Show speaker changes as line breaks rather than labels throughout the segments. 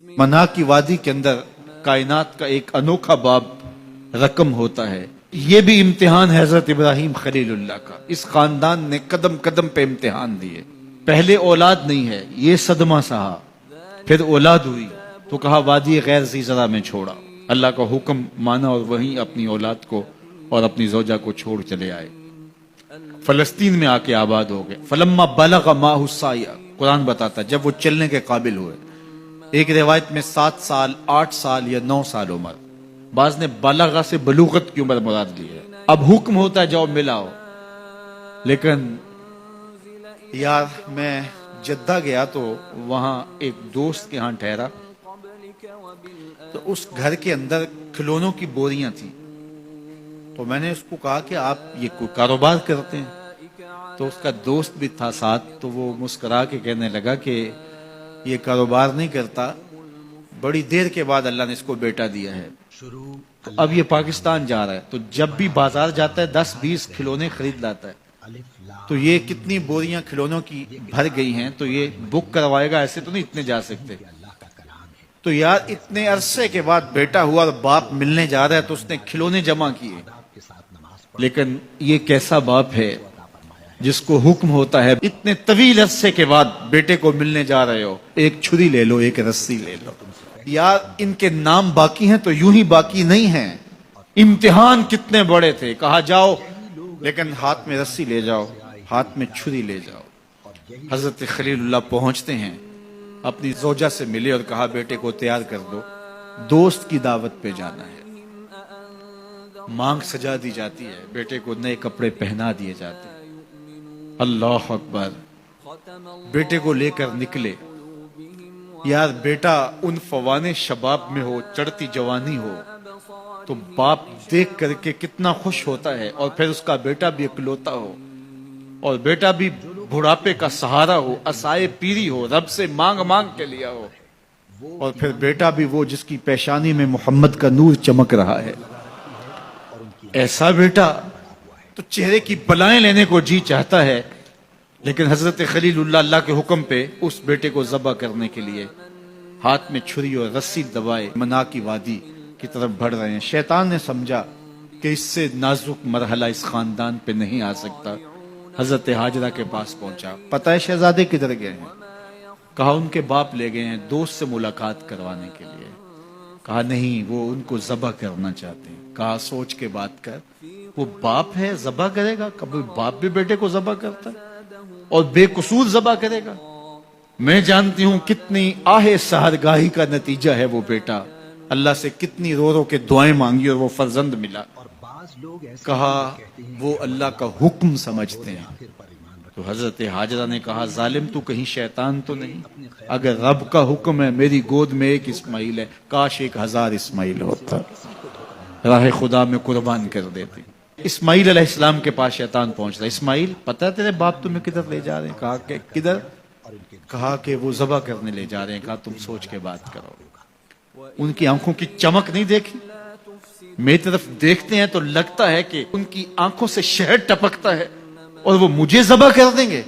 منا کی وادی کے اندر کائنات کا ایک انوکھا باب رقم ہوتا ہے. یہ بھی امتحان ہے حضرت ابراہیم خلیل اللہ کا. اس خاندان نے قدم قدم پہ امتحان دیے. پہلے اولاد نہیں ہے، یہ صدمہ سہا. پھر اولاد ہوئی تو کہا وادی غیر ذی زرع میں چھوڑا. اللہ کا حکم مانا اور وہیں اپنی اولاد کو اور اپنی زوجہ کو چھوڑ چلے آئے. فلسطین میں آ کے آباد ہو گئے. فلما بلغ ماہ السعی، قرآن بتاتا جب وہ چلنے کے قابل ہوئے. ایک روایت میں 7 سال، 8 سال یا 9 سال عمر. بعض نے بالغہ سے بلوغت کی عمر مراد لی ہے. اب حکم ہوتا ہے جاؤ ملاؤ. لیکن یار میں جدہ گیا تو وہاں ایک دوست کے ہاں ٹھہرا تو اس گھر کے اندر کھلونوں کی بوریاں تھیں. تو میں نے اس کو کہا کہ آپ یہ کوئی کاروبار کرتے ہیں؟ تو اس کا دوست بھی تھا ساتھ. تو وہ مسکرا کے کہنے لگا کہ یہ کاروبار نہیں کرتا، بڑی دیر کے بعد اللہ نے اس کو بیٹا دیا ہے. تو اب یہ پاکستان جا رہا ہے تو جب بھی بازار جاتا ہے 10-20 کھلونے خرید لاتا ہے. تو یہ کتنی بوریاں کھلونوں کی بھر گئی ہیں تو یہ بک کروائے گا، ایسے تو نہیں اتنے جا سکتے. تو یار اتنے عرصے کے بعد بیٹا ہوا اور باپ ملنے جا رہا ہے تو اس نے کھلونے جمع کیے. لیکن یہ کیسا باپ ہے جس کو حکم ہوتا ہے اتنے طویل عرصے کے بعد بیٹے کو ملنے جا رہے ہو، ایک چھری لے لو، ایک رسی لے لو. یار ان کے نام باقی ہیں تو یوں ہی باقی نہیں ہیں. امتحان کتنے بڑے تھے. کہا جاؤ لیکن ہاتھ میں رسی لے جاؤ، ہاتھ میں چھری لے جاؤ. حضرت خلیل اللہ پہنچتے ہیں، اپنی زوجہ سے ملے اور کہا بیٹے کو تیار کر دو، دوست کی دعوت پہ جانا ہے. مانگ سجا دی جاتی ہے، بیٹے کو نئے کپڑے پہنا دیے جاتے ہیں. اللہ اکبر. بیٹے کو لے کر نکلے. یار بیٹا ان فوان شباب میں ہو، چڑھتی جوانی ہو تو باپ دیکھ کر کے کتنا خوش ہوتا ہے. اور پھر اس کا بیٹا بھی اکلوتا ہو اور بیٹا بھی بڑھاپے کا سہارا ہو، عصائے پیری ہو، رب سے مانگ مانگ کے لیا ہو. اور پھر بیٹا بھی وہ جس کی پیشانی میں محمد کا نور چمک رہا ہے. ایسا بیٹا تو چہرے کی بلائیں لینے کو جی چاہتا ہے. لیکن حضرت خلیل اللہ اللہ کے حکم پہ اس بیٹے کو ذبح کرنے کے لیے ہاتھ میں چھری اور رسی دبائے منا کی وادی کی طرف بڑھ رہے ہیں. شیطان نے سمجھا کہ اس سے نازک مرحلہ اس خاندان پہ نہیں آ سکتا. حضرت حاجرہ کے پاس پہنچا. پتہ ہے شہزادے کدھر گئے ہیں؟ کہا ان کے باپ لے گئے ہیں دوست سے ملاقات کروانے کے لیے. کہا نہیں، وہ ان کو ذبح کرنا چاہتے ہیں. کہا سوچ کے بات کر، وہ باپ ہے ذبح کرے گا؟ کبھی باپ بھی بیٹے کو ذبح کرتا ہے اور بے قصور ذبح کرے گا؟ میں جانتی ہوں کتنی آہ سحرگاہی کا نتیجہ ہے وہ بیٹا. اللہ سے کتنی رو رو کے دعائیں مانگی اور وہ فرزند ملا. کہا وہ اللہ کا حکم سمجھتے ہیں. تو حضرت حاجرہ نے کہا ظالم تو کہیں شیطان تو نہیں؟ اگر رب کا حکم ہے میری گود میں ایک اسماعیل ہے، کاش 1000 اسماعیل ہوتا، راہ خدا میں قربان کر دیتے. اسماعیل علیہ السلام کے پاس شیطان پہنچتا. اسماعیل پتہ ہے تیرے باپ تمہیں کدھر لے جا رہے ہیں؟ کہا کہ کدھر؟ کہا کہ وہ ذبح کرنے لے جا رہے ہیں. کہا تم سوچ کے بات کرو. ان کی آنکھوں کی چمک نہیں دیکھی؟ میری طرف دیکھتے ہیں تو لگتا ہے کہ ان کی آنکھوں سے شہد ٹپکتا ہے اور وہ مجھے ذبح کر دیں گے.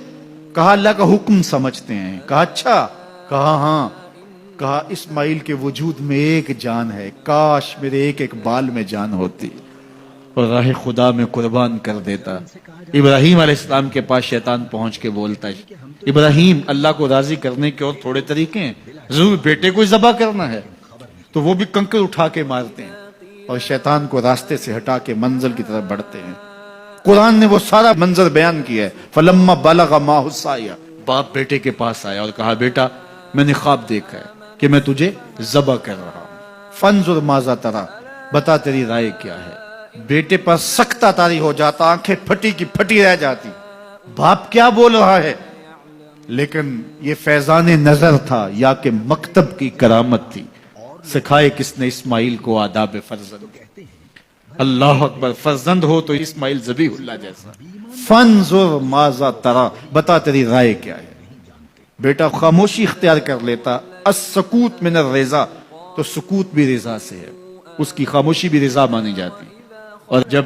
کہا اللہ کا حکم سمجھتے ہیں. کہا اچھا. کہا ہاں. کہا اسماعیل کے وجود میں ایک جان ہے، کاش میرے ایک ایک بال میں جان ہوتی اور راہ خدا میں قربان کر دیتا. ابراہیم علیہ السلام کے پاس شیطان پہنچ کے بولتا ہے ابراہیم اللہ کو راضی کرنے کے اور تھوڑے طریقے ہیں، ضرور بیٹے کو ذبح کرنا ہے. تو وہ بھی کنکر اٹھا کے مارتے ہیں اور شیطان کو راستے سے ہٹا کے منزل کی طرف بڑھتے ہیں. قرآن نے وہ سارا منظر بیان کیا ہے. فلما بلغ ماہ السعی، باپ بیٹے کے پاس آیا اور کہا بیٹا میں نے خواب دیکھا ہے کہ میں تجھے ذبح کر رہا ہوں. فانظر ماذا تری، بتا تیری رائے کیا ہے. بیٹے پر سکتہ طاری ہو جاتا، آنکھیں پھٹی کی پھٹی رہ جاتی. باپ کیا بول رہا ہے؟ لیکن یہ فیضان نظر تھا یا کہ مکتب کی کرامت تھی. سکھائے کس نے اسماعیل کو آداب فرزند. اللہ اکبر. فرزند ہو تو اسماعیل ذبیح اللہ جیسا. فانظر ماذا تری، بتا تیری رائے کیا ہے. بیٹا خاموشی اختیار کر لیتا. السکوت من الرضا، تو سکوت بھی رضا سے ہے، اس کی خاموشی بھی رضا مانی جاتی. اور جب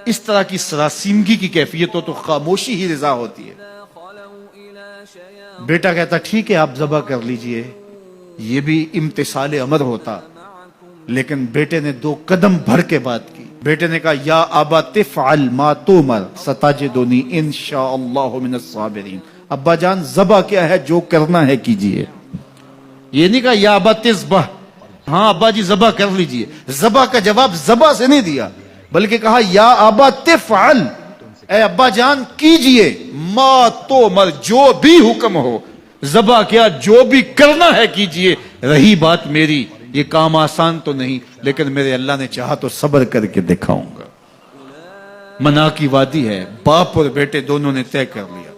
اس طرح کی سراسیمگی کی کیفیت ہو تو خاموشی ہی رضا ہوتی ہے. بیٹا کہتا ٹھیک ہے آپ ذبح کر لیجئے. یہ بھی امتثال امر ہوتا، لیکن بیٹے نے 2 قدم بھر کے بات کی. بیٹے نے کہا یا ابا تفعل ما تؤمر ستجدنی انشاءاللہ من الصابرین. ابا جان ذبح کیا ہے، جو کرنا ہے کیجئے. یہ نہیں کہا یا ابا تذبح، ہاں ابا جی ذبح کر لیجئے. ذبح کا جواب ذبح سے نہیں دیا، بلکہ کہا یا ابا تفعل، اے ابا جان کیجئے، ما تؤمر، جو بھی حکم ہو. ذبح کیا، جو بھی کرنا ہے کیجئے. رہی بات میری، یہ کام آسان تو نہیں، لیکن میرے اللہ نے چاہا تو صبر کر کے دکھاؤں گا. منا کی وادی ہے، باپ اور بیٹے دونوں نے طے کر لیا.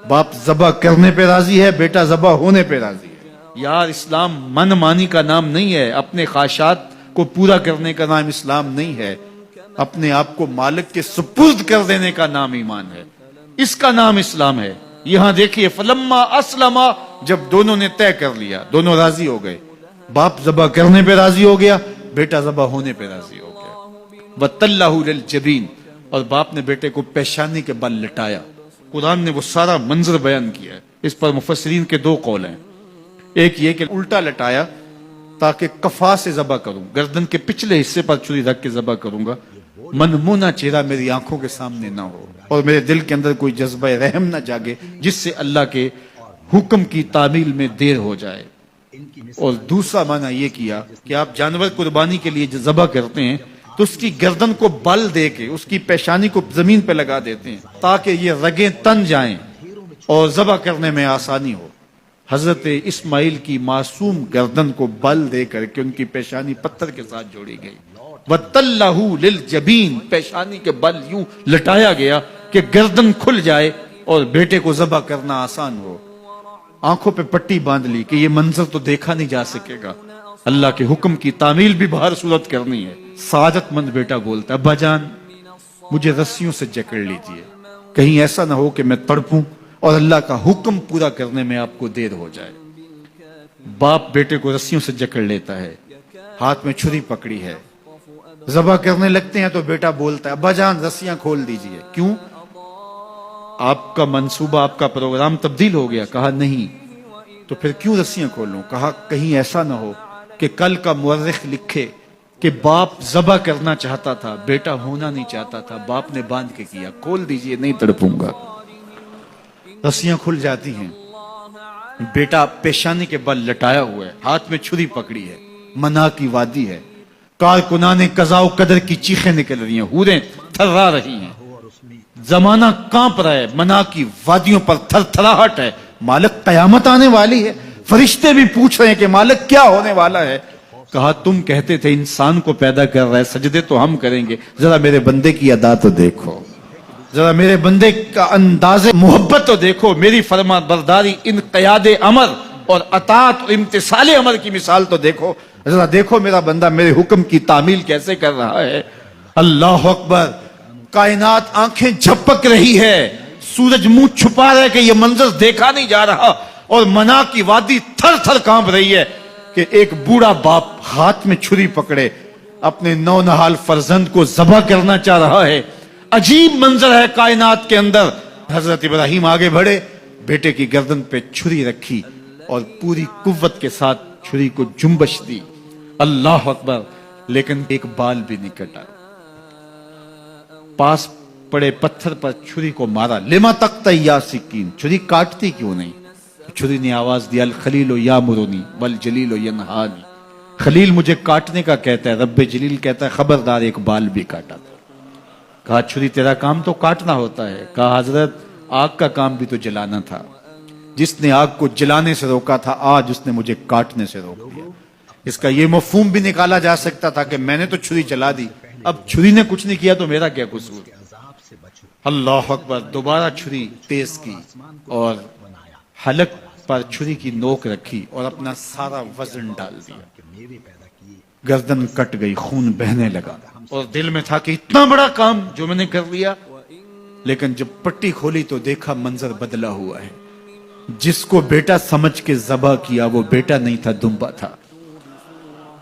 باپ ذبح کرنے پہ راضی ہے، بیٹا ذبح ہونے پہ راضی ہے. یار اسلام من مانی کا نام نہیں ہے، اپنے خواہشات کو پورا کرنے کا نام اسلام نہیں ہے. اپنے آپ کو مالک کے سپرد کر دینے کا نام ایمان ہے، اس کا نام اسلام ہے. یہاں دیکھیے فلما اسلما، جب دونوں نے طے کر لیا، دونوں راضی ہو گئے. باپ ذبح کرنے پہ راضی ہو گیا، بیٹا ذبح ہونے پہ راضی ہو گیا. وَتَلَّهُ لِلْجَبِينِ، اور باپ نے بیٹے کو پیشانی کے بل لٹایا. قرآن نے وہ سارا منظر بیان کیا ہے. اس پر مفسرین کے 2 قول ہیں. ایک یہ کہ الٹا لٹایا تاکہ کفا سے ذبح کروں، گردن کے پچھلے حصے پر چھری رکھ کے ذبح کروں گا، منمونہ چہرہ میری آنکھوں کے سامنے نہ ہو اور میرے دل کے اندر کوئی جذبہ رحم نہ جاگے جس سے اللہ کے حکم کی تعمیل میں دیر ہو جائے. اور دوسرا معنی یہ کیا کہ آپ جانور قربانی کے لیے جو ذبح کرتے ہیں تو اس کی گردن کو بل دے کے اس کی پیشانی کو زمین پہ لگا دیتے ہیں تاکہ یہ رگیں تن جائیں اور ذبح کرنے میں آسانی ہو. حضرت اسماعیل کی معصوم گردن کو بل دے کر کے ان کی پیشانی پتھر کے ساتھ جوڑی گئی. وَتَلَّهُ لِلْجَبِينِ، پیشانی کے بل یوں لٹایا گیا کہ گردن کھل جائے اور بیٹے کو ذبح کرنا آسان ہو. آنکھوں پہ پٹی باندھ لی کہ یہ منظر تو دیکھا نہیں جا سکے گا، اللہ کے حکم کی تعمیل بھی بہر صورت کرنی ہے. سعادت مند بیٹا بولتا ابا جان مجھے رسیوں سے جکڑ لیجئے، کہیں ایسا نہ ہو کہ میں تڑپوں اور اللہ کا حکم پورا کرنے میں آپ کو دیر ہو جائے. باپ بیٹے کو رسیوں سے جکڑ لیتا ہے، ہاتھ میں چھری پکڑی ہے، ذبح کرنے لگتے ہیں تو بیٹا بولتا ہے ابا جان رسیاں کھول دیجئے. کیوں؟ آپ کا منصوبہ، آپ کا پروگرام تبدیل ہو گیا. کہا نہیں. تو پھر کیوں رسیاں کھولوں؟ کہا کہیں ایسا نہ ہو کہ کل کا مورخ لکھے کہ باپ ذبح کرنا چاہتا تھا، بیٹا ہونا نہیں چاہتا تھا، باپ نے باندھ کے کیا. کھول دیجئے، نہیں تڑپوں گا. رسیاں کھل جاتی ہیں. بیٹا پیشانی کے بل لٹایا ہوا ہے، ہاتھ میں چھری پکڑی ہے، منا کی وادی ہے، کارکنان قضاء و قدر کی چیخیں نکل رہی ہیں، حوریں تھرا رہی ہیں، زمانہ کانپ رہا ہے، منا کی وادیوں پر تھر تھراہٹ ہے. مالک قیامت آنے والی ہے. فرشتے بھی پوچھ رہے ہیں کہ مالک کیا ہونے والا ہے. کہا تم کہتے تھے انسان کو پیدا کر رہا ہے، سجدے تو ہم کریں گے، ذرا میرے بندے کی ادا تو دیکھو، ذرا میرے بندے کا انداز محبت تو دیکھو، میری فرما برداری، انقیاد امر اور اطاعت اور امتثال امر کی مثال تو دیکھو، ذرا دیکھو میرا بندہ میرے حکم کی تعمیل کیسے کر رہا ہے. اللہ اکبر. کائنات آنکھیں جھپک رہی ہے، سورج منہ چھپا رہا ہے کہ یہ منظر دیکھا نہیں جا رہا، اور منا کی وادی تھر تھر کانپ رہی ہے کہ ایک بوڑھا باپ ہاتھ میں چھری پکڑے اپنے نونہال فرزند کو ذبح کرنا چاہ رہا ہے. عجیب منظر ہے کائنات کے اندر. حضرت ابراہیم آگے بڑھے، بیٹے کی گردن پہ چھری رکھی اور پوری قوت کے ساتھ چھری کو جنبش دی. اللہ اکبر. لیکن ایک بال بھی نہیں کٹا. پاس پڑے پتھر پر چھری کو مارا. لما تقطع یا سکین، چھری کاٹتی کیوں نہیں؟ چھری نے آواز دیا الخلیل یامرنی والجلیل ینہانی، خلیل مجھے کاٹنے کا کہتا ہے، رب جلیل کہتا ہے خبردار ایک بال بھی کاٹا تھا. کہا چھری تیرا کام تو کاٹنا ہوتا ہے. کہا حضرت آگ کا کام بھی تو جلانا تھا، جس نے آگ کو جلانے سے روکا تھا آج اس نے مجھے کاٹنے سے روک دیا. اس کا یہ مفہوم بھی نکالا جا سکتا تھا کہ میں نے تو چھری چلا دی، اب چھری نے کچھ نہیں کیا تو میرا کیا قصور. اللہ اکبر. دوبارہ چھری تیز کی اور حلق پر چھری کی نوک رکھی اور اپنا سارا وزن ڈال دیا. گردن کٹ گئی، خون بہنے لگا اور دل میں تھا کہ اتنا بڑا کام جو میں نے کر لیا. لیکن جب پٹی کھولی تو دیکھا منظر بدلا ہوا ہے. جس کو بیٹا سمجھ کے ذبح کیا وہ بیٹا نہیں تھا، دمبا تھا.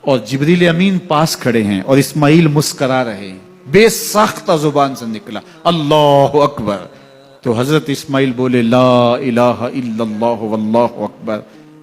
اور جبریل امین پاس کھڑے ہیں اور اسماعیل مسکرا رہے ہیں. بے ساختہ زبان سے نکلا اللہ اکبر. تو حضرت اسماعیل بولے لا الہ الا اللہ واللہ اکبر.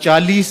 40